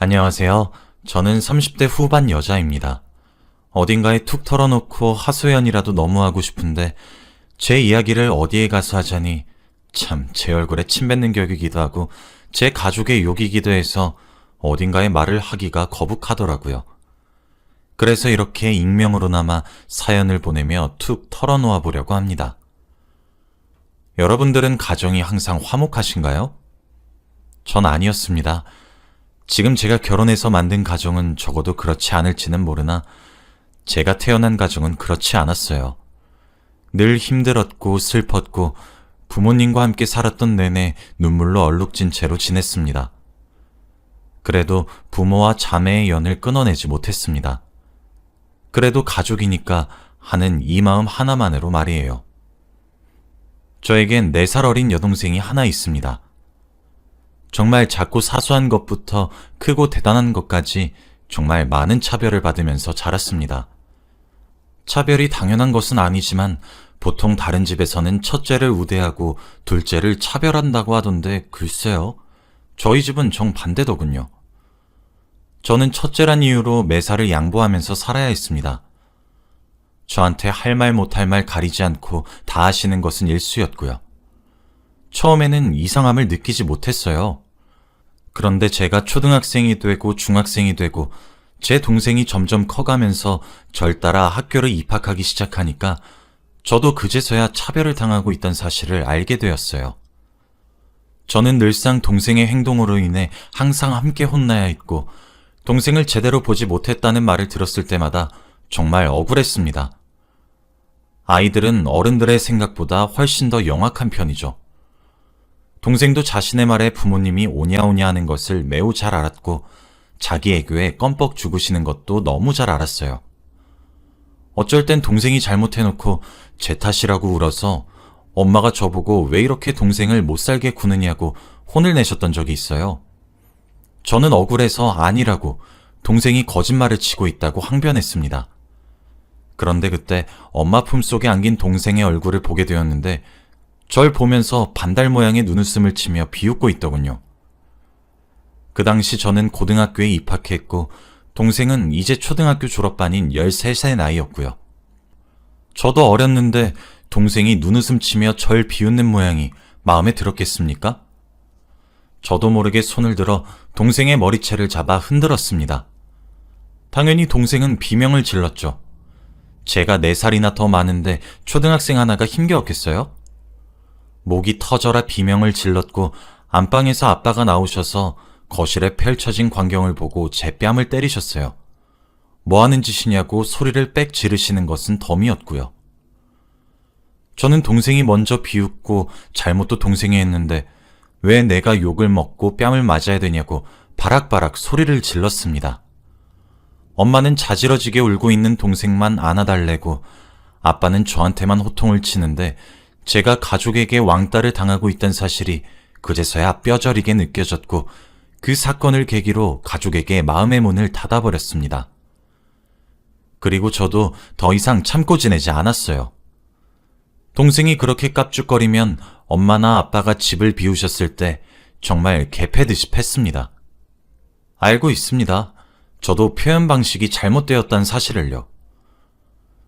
안녕하세요. 저는 30대 후반 여자입니다. 어딘가에 툭 털어놓고 하소연이라도 너무 하고 싶은데 제 이야기를 어디에 가서 하자니 참 제 얼굴에 침 뱉는 격이기도 하고 제 가족의 욕이기도 해서 어딘가에 말을 하기가 거북하더라고요. 그래서 이렇게 익명으로나마 사연을 보내며 툭 털어놓아 보려고 합니다. 여러분들은 가정이 항상 화목하신가요? 전 아니었습니다. 지금 제가 결혼해서 만든 가정은 적어도 그렇지 않을지는 모르나 제가 태어난 가정은 그렇지 않았어요. 늘 힘들었고 슬펐고 부모님과 함께 살았던 내내 눈물로 얼룩진 채로 지냈습니다. 그래도 부모와 자매의 연을 끊어내지 못했습니다. 그래도 가족이니까 하는 이 마음 하나만으로 말이에요. 저에겐 4살 어린 여동생이 하나 있습니다. 정말 작고 사소한 것부터 크고 대단한 것까지 정말 많은 차별을 받으면서 자랐습니다. 차별이 당연한 것은 아니지만 보통 다른 집에서는 첫째를 우대하고 둘째를 차별한다고 하던데 글쎄요. 저희 집은 정반대더군요. 저는 첫째란 이유로 매사를 양보하면서 살아야 했습니다. 저한테 할 말 못할 말 가리지 않고 다 하시는 것은 일쑤였고요. 처음에는 이상함을 느끼지 못했어요. 그런데 제가 초등학생이 되고 중학생이 되고 제 동생이 점점 커가면서 절 따라 학교를 입학하기 시작하니까 저도 그제서야 차별을 당하고 있던 사실을 알게 되었어요. 저는 늘상 동생의 행동으로 인해 항상 함께 혼나야 했고 동생을 제대로 보지 못했다는 말을 들었을 때마다 정말 억울했습니다. 아이들은 어른들의 생각보다 훨씬 더 영악한 편이죠. 동생도 자신의 말에 부모님이 오냐오냐 하는 것을 매우 잘 알았고 자기 애교에 껌뻑 죽으시는 것도 너무 잘 알았어요. 어쩔 땐 동생이 잘못해놓고 제 탓이라고 울어서 엄마가 저보고 왜 이렇게 동생을 못살게 구느냐고 혼을 내셨던 적이 있어요. 저는 억울해서 아니라고 동생이 거짓말을 치고 있다고 항변했습니다. 그런데 그때 엄마 품속에 안긴 동생의 얼굴을 보게 되었는데 절 보면서 반달 모양의 눈웃음을 치며 비웃고 있더군요. 그 당시 저는 고등학교에 입학했고 동생은 이제 초등학교 졸업반인 13살 나이였고요. 저도 어렸는데 동생이 눈웃음 치며 절 비웃는 모양이 마음에 들었겠습니까? 저도 모르게 손을 들어 동생의 머리채를 잡아 흔들었습니다. 당연히 동생은 비명을 질렀죠. 제가 4살이나 더 많은데 초등학생 하나가 힘겨웠겠어요? 목이 터져라 비명을 질렀고 안방에서 아빠가 나오셔서 거실에 펼쳐진 광경을 보고 제 뺨을 때리셨어요. 뭐 하는 짓이냐고 소리를 빽 지르시는 것은 덤이었고요. 저는 동생이 먼저 비웃고 잘못도 동생이 했는데 왜 내가 욕을 먹고 뺨을 맞아야 되냐고 바락바락 소리를 질렀습니다. 엄마는 자지러지게 울고 있는 동생만 안아달래고 아빠는 저한테만 호통을 치는데 제가 가족에게 왕따를 당하고 있던 사실이 그제서야 뼈저리게 느껴졌고 그 사건을 계기로 가족에게 마음의 문을 닫아버렸습니다. 그리고 저도 더 이상 참고 지내지 않았어요. 동생이 그렇게 깝죽거리면 엄마나 아빠가 집을 비우셨을 때 정말 개패듯이 팼습니다. 알고 있습니다. 저도 표현 방식이 잘못되었다는 사실을요.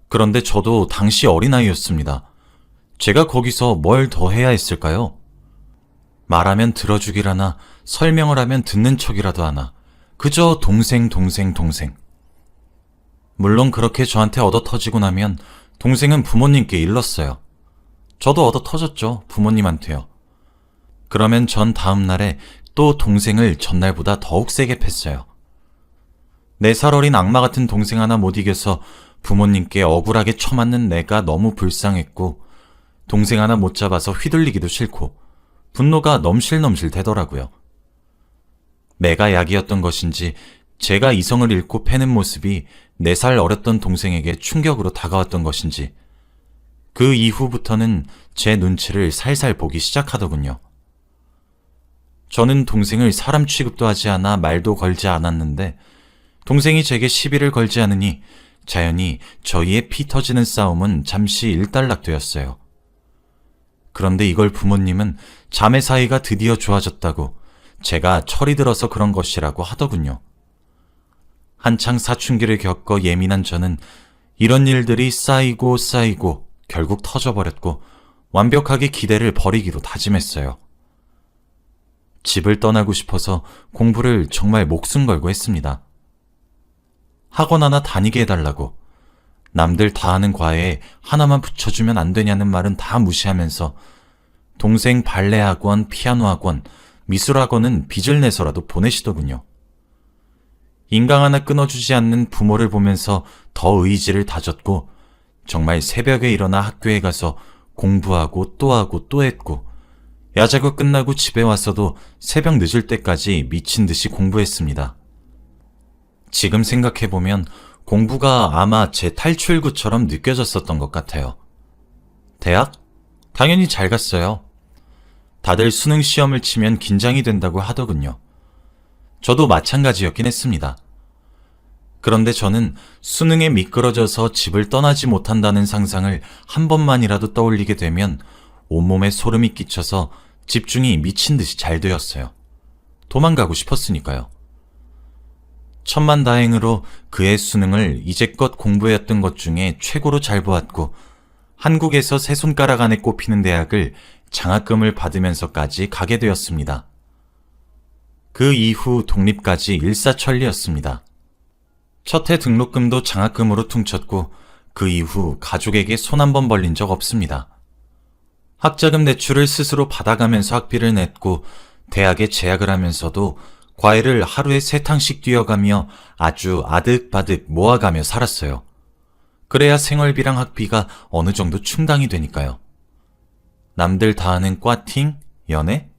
그런데 저도 당시 어린아이였습니다. 제가 거기서 뭘 더 해야 했을까요? 말하면 들어주기라나 설명을 하면 듣는 척이라도 하나 그저 동생. 물론 그렇게 저한테 얻어터지고 나면 동생은 부모님께 일렀어요. 저도 얻어터졌죠. 부모님한테요. 그러면 전 다음 날에 또 동생을 전날보다 더욱 세게 팼어요. 4살 어린 악마 같은 동생 하나 못 이겨서 부모님께 억울하게 쳐맞는 내가 너무 불쌍했고 동생 하나 못 잡아서 휘둘리기도 싫고 분노가 넘실넘실 되더라고요. 매가 약이었던 것인지 제가 이성을 잃고 패는 모습이 4살 어렸던 동생에게 충격으로 다가왔던 것인지 그 이후부터는 제 눈치를 살살 보기 시작하더군요. 저는 동생을 사람 취급도 하지 않아 말도 걸지 않았는데 동생이 제게 시비를 걸지 않으니 자연히 저희의 피 터지는 싸움은 잠시 일단락되었어요. 그런데 이걸 부모님은 자매 사이가 드디어 좋아졌다고 제가 철이 들어서 그런 것이라고 하더군요. 한창 사춘기를 겪어 예민한 저는 이런 일들이 쌓이고 쌓이고 결국 터져버렸고 완벽하게 기대를 버리기로 다짐했어요. 집을 떠나고 싶어서 공부를 정말 목숨 걸고 했습니다. 학원 하나 다니게 해달라고, 남들 다 하는 과외에 하나만 붙여주면 안 되냐는 말은 다 무시하면서 동생 발레 학원, 피아노 학원, 미술 학원은 빚을 내서라도 보내시더군요. 인강 하나 끊어주지 않는 부모를 보면서 더 의지를 다졌고 정말 새벽에 일어나 학교에 가서 공부하고 또 하고 또 했고 야자고 끝나고 집에 왔어도 새벽 늦을 때까지 미친 듯이 공부했습니다. 지금 생각해보면 공부가 아마 제 탈출구처럼 느껴졌었던 것 같아요. 대학? 당연히 잘 갔어요. 다들 수능 시험을 치면 긴장이 된다고 하더군요. 저도 마찬가지였긴 했습니다. 그런데 저는 수능에 미끄러져서 집을 떠나지 못한다는 상상을 한 번만이라도 떠올리게 되면 온몸에 소름이 끼쳐서 집중이 미친 듯이 잘 되었어요. 도망가고 싶었으니까요. 천만다행으로 그해 수능을 이제껏 공부해왔던 것 중에 최고로 잘 보았고 한국에서 세 손가락 안에 꼽히는 대학을 장학금을 받으면서까지 가게 되었습니다. 그 이후 독립까지 일사천리였습니다. 첫 해 등록금도 장학금으로 퉁쳤고 그 이후 가족에게 손 한 번 벌린 적 없습니다. 학자금 대출을 스스로 받아가면서 학비를 냈고 대학에 재학을 하면서도 과외를 하루에 3탕씩 뛰어가며 아주 아득바득 모아가며 살았어요. 그래야 생활비랑 학비가 어느 정도 충당이 되니까요. 남들 다 하는 꽈팅, 연애,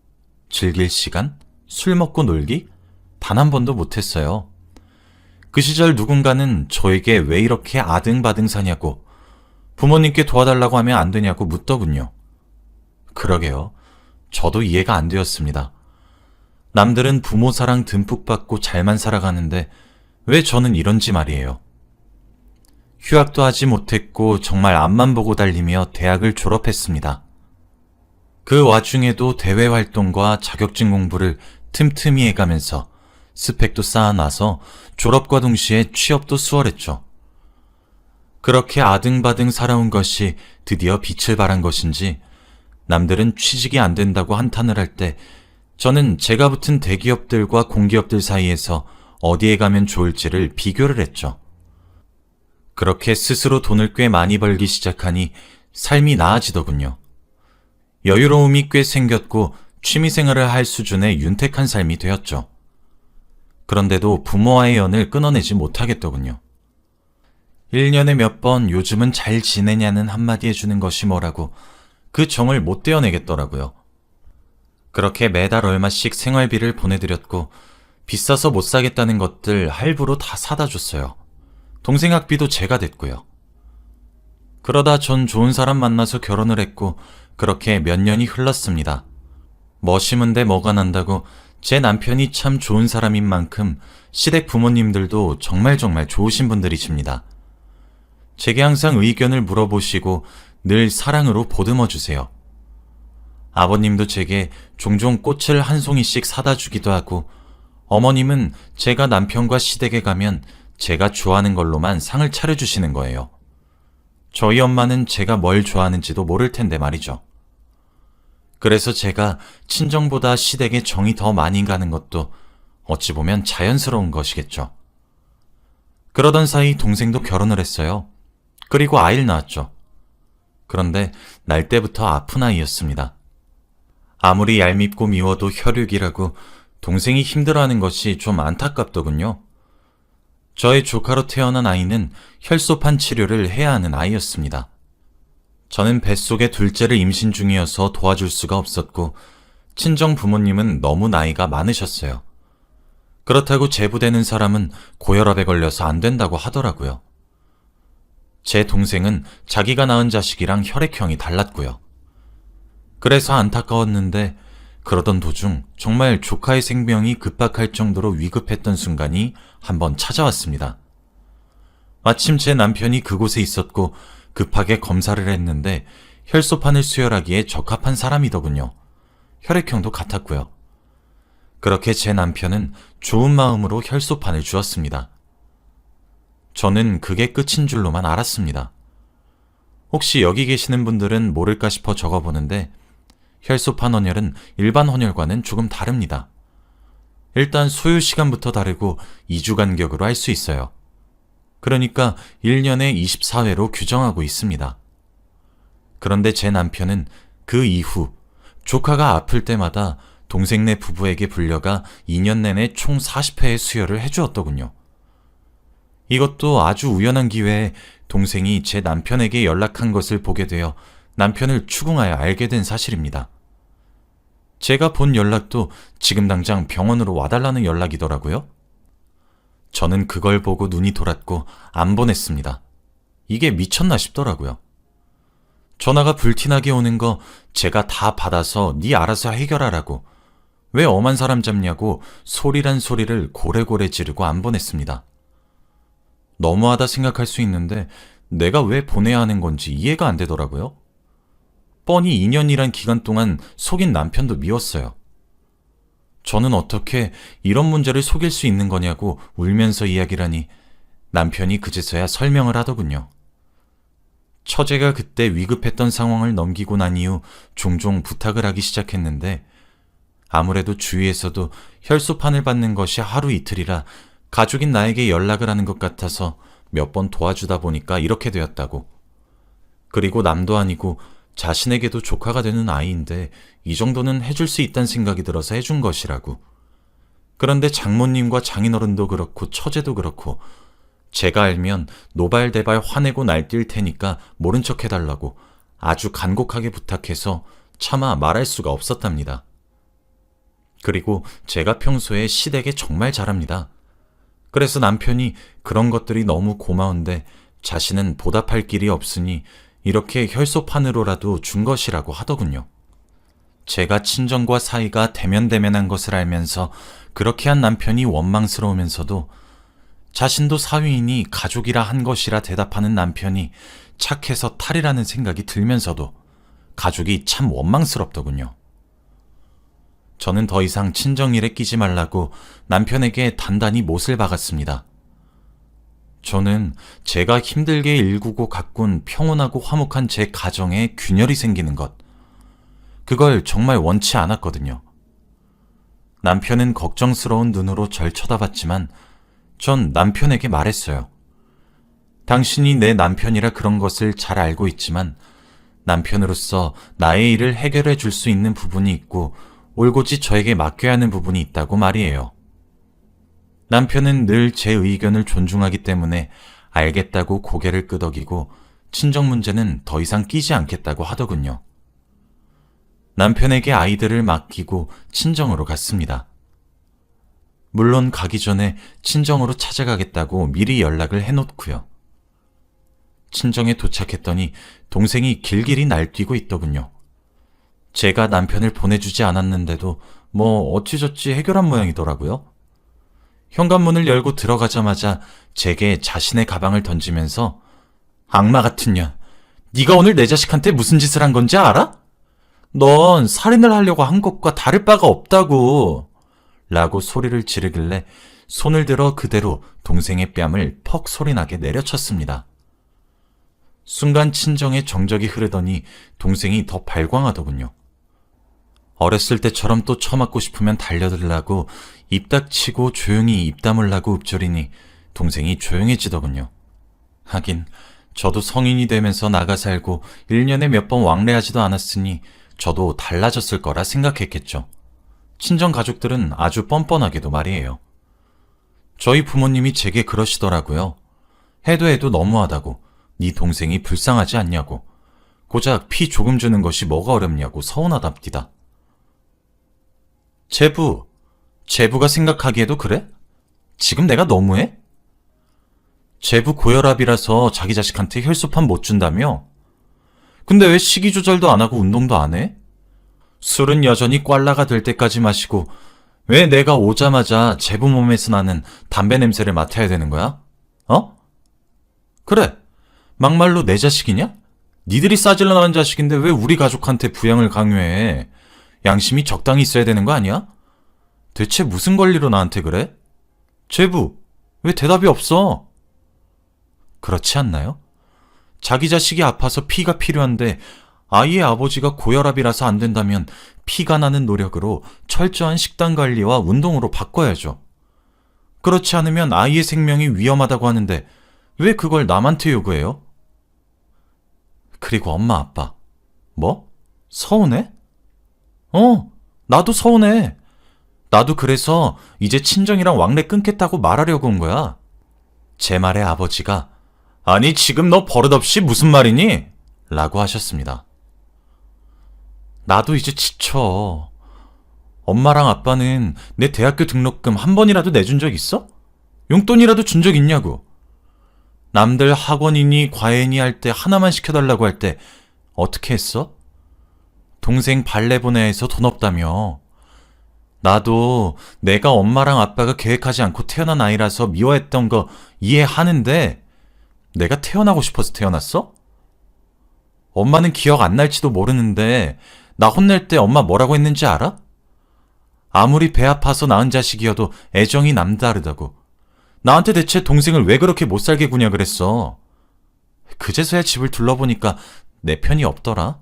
즐길 시간, 술 먹고 놀기? 단 한 번도 못했어요. 그 시절 누군가는 저에게 왜 이렇게 아등바등 사냐고, 부모님께 도와달라고 하면 안 되냐고 묻더군요. 그러게요. 저도 이해가 안 되었습니다. 남들은 부모 사랑 듬뿍 받고 잘만 살아가는데 왜 저는 이런지 말이에요. 휴학도 하지 못했고 정말 앞만 보고 달리며 대학을 졸업했습니다. 그 와중에도 대외 활동과 자격증 공부를 틈틈이 해가면서 스펙도 쌓아놔서 졸업과 동시에 취업도 수월했죠. 그렇게 아등바등 살아온 것이 드디어 빛을 발한 것인지 남들은 취직이 안 된다고 한탄을 할 때 저는 제가 붙은 대기업들과 공기업들 사이에서 어디에 가면 좋을지를 비교를 했죠. 그렇게 스스로 돈을 꽤 많이 벌기 시작하니 삶이 나아지더군요. 여유로움이 꽤 생겼고 취미생활을 할 수준의 윤택한 삶이 되었죠. 그런데도 부모와의 연을 끊어내지 못하겠더군요. 1년에 몇 번 요즘은 잘 지내냐는 한마디 해주는 것이 뭐라고 그 정을 못 떼어내겠더라고요. 그렇게 매달 얼마씩 생활비를 보내드렸고 비싸서 못 사겠다는 것들 할부로 다 사다 줬어요. 동생 학비도 제가 댔고요. 그러다 전 좋은 사람 만나서 결혼을 했고 그렇게 몇 년이 흘렀습니다. 뭐 심은데 뭐가 난다고 제 남편이 참 좋은 사람인 만큼 시댁 부모님들도 정말 좋으신 분들이십니다. 제게 항상 의견을 물어보시고 늘 사랑으로 보듬어 주세요. 아버님도 제게 종종 꽃을 한 송이씩 사다 주기도 하고 어머님은 제가 남편과 시댁에 가면 제가 좋아하는 걸로만 상을 차려주시는 거예요. 저희 엄마는 제가 뭘 좋아하는지도 모를 텐데 말이죠. 그래서 제가 친정보다 시댁에 정이 더 많이 가는 것도 어찌 보면 자연스러운 것이겠죠. 그러던 사이 동생도 결혼을 했어요. 그리고 아이를 낳았죠. 그런데 날 때부터 아픈 아이였습니다. 아무리 얄밉고 미워도 혈육이라고 동생이 힘들어하는 것이 좀 안타깝더군요. 저의 조카로 태어난 아이는 혈소판 치료를 해야 하는 아이였습니다. 저는 뱃속에 둘째를 임신 중이어서 도와줄 수가 없었고 친정 부모님은 너무 나이가 많으셨어요. 그렇다고 제부되는 사람은 고혈압에 걸려서 안 된다고 하더라고요. 제 동생은 자기가 낳은 자식이랑 혈액형이 달랐고요. 그래서 안타까웠는데 그러던 도중 정말 조카의 생명이 급박할 정도로 위급했던 순간이 한번 찾아왔습니다. 마침 제 남편이 그곳에 있었고 급하게 검사를 했는데 혈소판을 수혈하기에 적합한 사람이더군요. 혈액형도 같았고요. 그렇게 제 남편은 좋은 마음으로 혈소판을 주었습니다. 저는 그게 끝인 줄로만 알았습니다. 혹시 여기 계시는 분들은 모를까 싶어 적어보는데 혈소판 헌혈은 일반 헌혈과는 조금 다릅니다. 일단 소요 시간부터 다르고 2주 간격으로 할 수 있어요. 그러니까 1년에 24회로 규정하고 있습니다. 그런데 제 남편은 그 이후 조카가 아플 때마다 동생네 부부에게 불려가 2년 내내 총 40회의 수혈을 해주었더군요. 이것도 아주 우연한 기회에 동생이 제 남편에게 연락한 것을 보게 되어 남편을 추궁하여 알게 된 사실입니다. 제가 본 연락도 지금 당장 병원으로 와달라는 연락이더라고요. 저는 그걸 보고 눈이 돌았고 안 보냈습니다. 이게 미쳤나 싶더라고요. 전화가 불티나게 오는 거 제가 다 받아서 네 알아서 해결하라고, 왜 엄한 사람 잡냐고 소리란 소리를 고래고래 지르고 안 보냈습니다. 너무하다 생각할 수 있는데 내가 왜 보내야 하는 건지 이해가 안 되더라고요. 뻔히 2년이란 기간 동안 속인 남편도 미웠어요. 저는 어떻게 이런 문제를 속일 수 있는 거냐고 울면서 이야기를 하니 남편이 그제서야 설명을 하더군요. 처제가 그때 위급했던 상황을 넘기고 난 이후 종종 부탁을 하기 시작했는데 아무래도 주위에서도 혈소판을 받는 것이 하루 이틀이라 가족인 나에게 연락을 하는 것 같아서 몇 번 도와주다 보니까 이렇게 되었다고. 그리고 남도 아니고 자신에게도 조카가 되는 아이인데 이 정도는 해줄 수 있다는 생각이 들어서 해준 것이라고. 그런데 장모님과 장인어른도 그렇고 처제도 그렇고 제가 알면 노발대발 화내고 날뛸 테니까 모른 척 해달라고 아주 간곡하게 부탁해서 차마 말할 수가 없었답니다. 그리고 제가 평소에 시댁에 정말 잘합니다. 그래서 남편이 그런 것들이 너무 고마운데 자신은 보답할 길이 없으니 이렇게 혈소판으로라도 준 것이라고 하더군요. 제가 친정과 사이가 대면대면한 것을 알면서 그렇게 한 남편이 원망스러우면서도 자신도 사위이니 가족이라 한 것이라 대답하는 남편이 착해서 탈이라는 생각이 들면서도 가족이 참 원망스럽더군요. 저는 더 이상 친정일에 끼지 말라고 남편에게 단단히 못을 박았습니다. 저는 제가 힘들게 일구고 가꾼 평온하고 화목한 제 가정에 균열이 생기는 것, 그걸 정말 원치 않았거든요. 남편은 걱정스러운 눈으로 절 쳐다봤지만 전 남편에게 말했어요. 당신이 내 남편이라 그런 것을 잘 알고 있지만 남편으로서 나의 일을 해결해 줄 수 있는 부분이 있고 올곧이 저에게 맡겨야 하는 부분이 있다고 말이에요. 남편은 늘 제 의견을 존중하기 때문에 알겠다고 고개를 끄덕이고 친정 문제는 더 이상 끼지 않겠다고 하더군요. 남편에게 아이들을 맡기고 친정으로 갔습니다. 물론 가기 전에 친정으로 찾아가겠다고 미리 연락을 해놓고요. 친정에 도착했더니 동생이 길길이 날뛰고 있더군요. 제가 남편을 보내주지 않았는데도 뭐 어찌저찌 해결한 모양이더라고요. 현관문을 열고 들어가자마자 제게 자신의 가방을 던지면서 악마 같은 년, 네가 오늘 내 자식한테 무슨 짓을 한 건지 알아? 넌 살인을 하려고 한 것과 다를 바가 없다고 라고 소리를 지르길래 손을 들어 그대로 동생의 뺨을 퍽 소리나게 내려쳤습니다. 순간 친정에 정적이 흐르더니 동생이 더 발광하더군요. 어렸을 때처럼 또 처맞고 싶으면 달려들라고 입 닥치고 조용히 입 다물라고 읊조리니 동생이 조용해지더군요. 하긴 저도 성인이 되면서 나가 살고 1년에 몇 번 왕래하지도 않았으니 저도 달라졌을 거라 생각했겠죠. 친정 가족들은 아주 뻔뻔하게도 말이에요. 저희 부모님이 제게 그러시더라고요. 해도 너무하다고, 네 동생이 불쌍하지 않냐고, 고작 피 조금 주는 것이 뭐가 어렵냐고 서운하답디다. 제부가 생각하기에도 그래? 지금 내가 너무해? 제부 고혈압이라서 자기 자식한테 혈소판 못 준다며? 근데 왜 식이 조절도 안 하고 운동도 안 해? 술은 여전히 꽐라가 될 때까지 마시고 왜 내가 오자마자 제부 몸에서 나는 담배 냄새를 맡아야 되는 거야? 어? 그래, 막말로 내 자식이냐? 니들이 싸질러 나간 자식인데 왜 우리 가족한테 부양을 강요해? 양심이 적당히 있어야 되는 거 아니야? 대체 무슨 권리로 나한테 그래? 제부, 왜 대답이 없어? 그렇지 않나요? 자기 자식이 아파서 피가 필요한데 아이의 아버지가 고혈압이라서 안 된다면 피가 나는 노력으로 철저한 식단 관리와 운동으로 바꿔야죠. 그렇지 않으면 아이의 생명이 위험하다고 하는데 왜 그걸 남한테 요구해요? 그리고 엄마 아빠. 뭐? 서운해? 나도 서운해. 나도 그래서 이제 친정이랑 왕래 끊겠다고 말하려고 온 거야. 제 말에 아버지가 아니 지금 너 버릇없이 무슨 말이니? 라고 하셨습니다. 나도 이제 지쳐. 엄마랑 아빠는 내 대학교 등록금 한 번이라도 내준 적 있어? 용돈이라도 준 적 있냐고. 남들 학원이니 과외니 할 때 하나만 시켜달라고 할 때 어떻게 했어? 동생 발레 보내 해서 돈 없다며. 나도 내가 엄마랑 아빠가 계획하지 않고 태어난 아이라서 미워했던 거 이해하는데 내가 태어나고 싶어서 태어났어? 엄마는 기억 안 날지도 모르는데 나 혼낼 때 엄마 뭐라고 했는지 알아? 아무리 배 아파서 낳은 자식이어도 애정이 남다르다고. 나한테 대체 동생을 왜 그렇게 못 살게 구냐 그랬어. 그제서야 집을 둘러보니까 내 편이 없더라.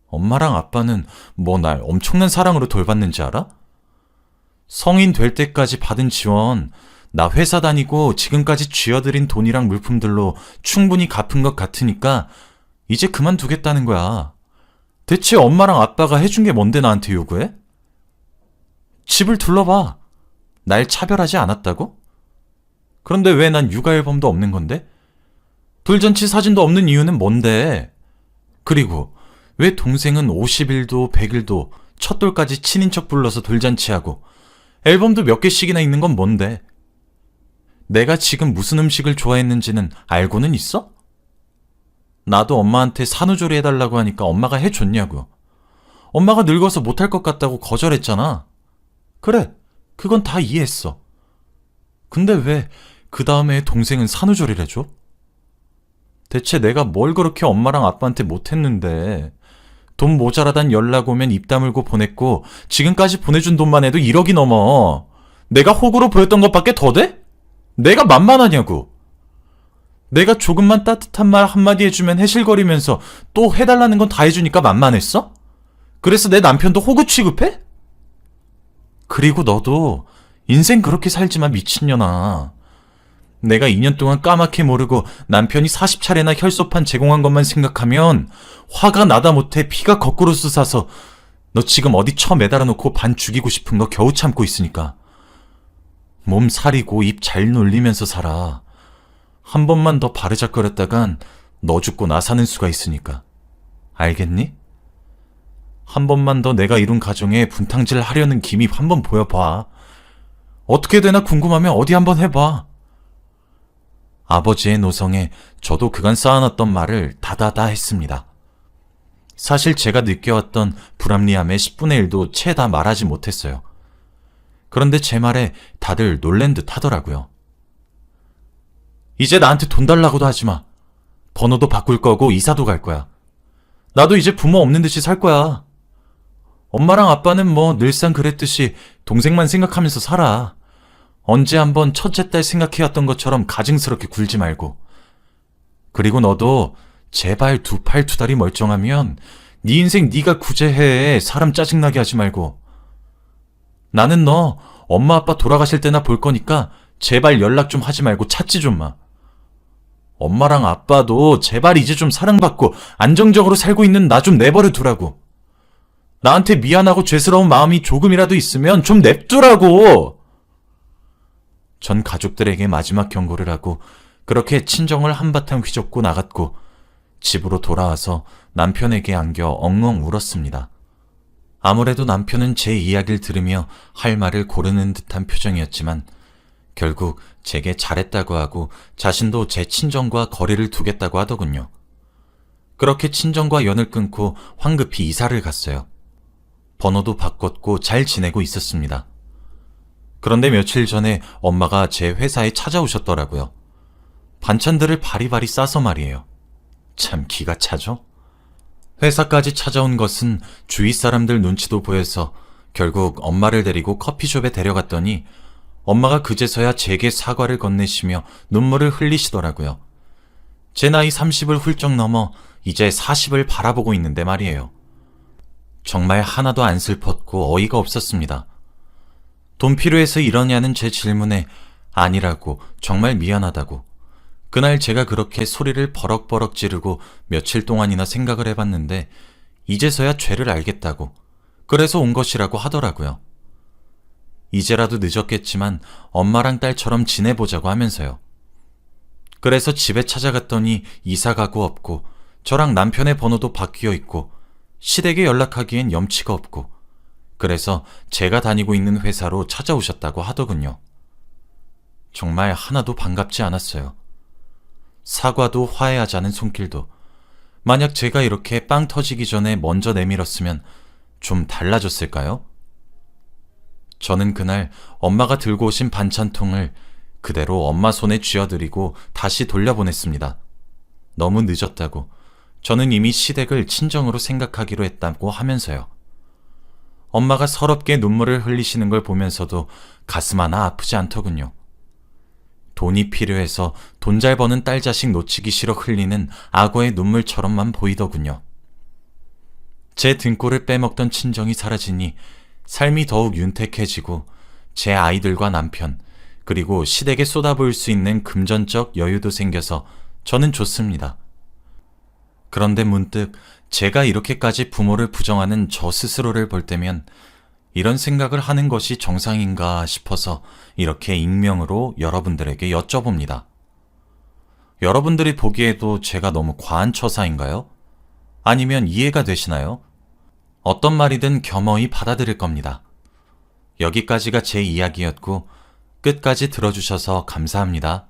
엄마랑 아빠는 뭐 날 엄청난 사랑으로 돌봤는지 알아? 성인 될 때까지 받은 지원, 나 회사 다니고 지금까지 쥐어들인 돈이랑 물품들로 충분히 갚은 것 같으니까 이제 그만두겠다는 거야. 대체 엄마랑 아빠가 해준 게 뭔데 나한테 요구해? 집을 둘러봐. 날 차별하지 않았다고? 그런데 왜 난 육아앨범도 없는 건데? 돌잔치 사진도 없는 이유는 뭔데? 그리고 왜 동생은 50일도 100일도 첫돌까지 친인척 불러서 돌잔치하고 앨범도 몇 개씩이나 있는 건 뭔데? 내가 지금 무슨 음식을 좋아했는지는 알고는 있어? 나도 엄마한테 산후조리 해달라고 하니까 엄마가 해줬냐고. 엄마가 늙어서 못할 것 같다고 거절했잖아. 그래, 그건 다 이해했어. 근데 왜 그 다음에 동생은 산후조리를 해줘? 대체 내가 뭘 그렇게 엄마랑 아빠한테 못했는데. 돈 모자라단 연락 오면 입 다물고 보냈고 지금까지 보내준 돈만 해도 1억이 넘어. 내가 호구로 보였던 것밖에 더 돼? 내가 만만하냐고. 내가 조금만 따뜻한 말 한마디 해주면 해실거리면서 또 해달라는 건 다 해주니까 만만했어? 그래서 내 남편도 호구 취급해? 그리고 너도 인생 그렇게 살지마 미친년아. 내가 2년 동안 까맣게 모르고 남편이 40차례나 혈소판 제공한 것만 생각하면 화가 나다 못해 피가 거꾸로 쑤사서 너 지금 어디 처 매달아 놓고 반 죽이고 싶은 거 겨우 참고 있으니까. 몸 사리고 입 잘 놀리면서 살아. 한 번만 더 바르작거렸다간 너 죽고 나 사는 수가 있으니까. 알겠니? 한 번만 더 내가 이룬 가정에 분탕질 하려는 기미 한번 보여봐. 어떻게 되나 궁금하면 어디 한번 해봐. 아버지의 노성에 저도 그간 쌓아놨던 말을 다다다 했습니다. 사실 제가 느껴왔던 불합리함의 10분의 1도 채 다 말하지 못했어요. 그런데 제 말에 다들 놀란 듯 하더라고요. 이제 나한테 돈 달라고도 하지 마. 번호도 바꿀 거고 이사도 갈 거야. 나도 이제 부모 없는 듯이 살 거야. 엄마랑 아빠는 뭐 늘상 그랬듯이 동생만 생각하면서 살아. 언제 한번 첫째 딸 생각해왔던 것처럼 가증스럽게 굴지 말고. 그리고 너도 제발 두 팔 두 다리 멀쩡하면 네 인생 네가 구제해. 사람 짜증나게 하지 말고. 나는 너 엄마 아빠 돌아가실 때나 볼 거니까 제발 연락 좀 하지 말고 찾지 좀 마. 엄마랑 아빠도 제발 이제 좀 사랑받고 안정적으로 살고 있는 나 좀 내버려 두라고. 나한테 미안하고 죄스러운 마음이 조금이라도 있으면 좀 냅두라고. 전 가족들에게 마지막 경고를 하고 그렇게 친정을 한바탕 휘젓고 나갔고 집으로 돌아와서 남편에게 안겨 엉엉 울었습니다. 아무래도 남편은 제 이야기를 들으며 할 말을 고르는 듯한 표정이었지만 결국 제게 잘했다고 하고 자신도 제 친정과 거리를 두겠다고 하더군요. 그렇게 친정과 연을 끊고 황급히 이사를 갔어요. 번호도 바꿨고 잘 지내고 있었습니다. 그런데 며칠 전에 엄마가 제 회사에 찾아오셨더라고요. 반찬들을 바리바리 싸서 말이에요. 참 기가 차죠? 회사까지 찾아온 것은 주위 사람들 눈치도 보여서 결국 엄마를 데리고 커피숍에 데려갔더니 엄마가 그제서야 제게 사과를 건네시며 눈물을 흘리시더라고요. 제 나이 30을 훌쩍 넘어 이제 40을 바라보고 있는데 말이에요. 정말 하나도 안 슬펐고 어이가 없었습니다. 돈 필요해서 이러냐는 제 질문에 아니라고, 정말 미안하다고. 그날 제가 그렇게 소리를 버럭버럭 지르고 며칠 동안이나 생각을 해봤는데 이제서야 죄를 알겠다고, 그래서 온 것이라고 하더라고요. 이제라도 늦었겠지만 엄마랑 딸처럼 지내보자고 하면서요. 그래서 집에 찾아갔더니 이사가구 없고 저랑 남편의 번호도 바뀌어 있고 시댁에 연락하기엔 염치가 없고, 그래서 제가 다니고 있는 회사로 찾아오셨다고 하더군요. 정말 하나도 반갑지 않았어요. 사과도 화해하자는 손길도, 만약 제가 이렇게 빵 터지기 전에 먼저 내밀었으면 좀 달라졌을까요? 저는 그날 엄마가 들고 오신 반찬통을 그대로 엄마 손에 쥐어드리고 다시 돌려보냈습니다. 너무 늦었다고, 저는 이미 시댁을 친정으로 생각하기로 했다고 하면서요. 엄마가 서럽게 눈물을 흘리시는 걸 보면서도 가슴 하나 아프지 않더군요. 돈이 필요해서 돈 잘 버는 딸 자식 놓치기 싫어 흘리는 악어의 눈물처럼만 보이더군요. 제 등골을 빼먹던 친정이 사라지니 삶이 더욱 윤택해지고 제 아이들과 남편, 그리고 시댁에 쏟아부을 수 있는 금전적 여유도 생겨서 저는 좋습니다. 그런데 문득 제가 이렇게까지 부모를 부정하는 저 스스로를 볼 때면 이런 생각을 하는 것이 정상인가 싶어서 이렇게 익명으로 여러분들에게 여쭤봅니다. 여러분들이 보기에도 제가 너무 과한 처사인가요? 아니면 이해가 되시나요? 어떤 말이든 겸허히 받아들일 겁니다. 여기까지가 제 이야기였고 끝까지 들어주셔서 감사합니다.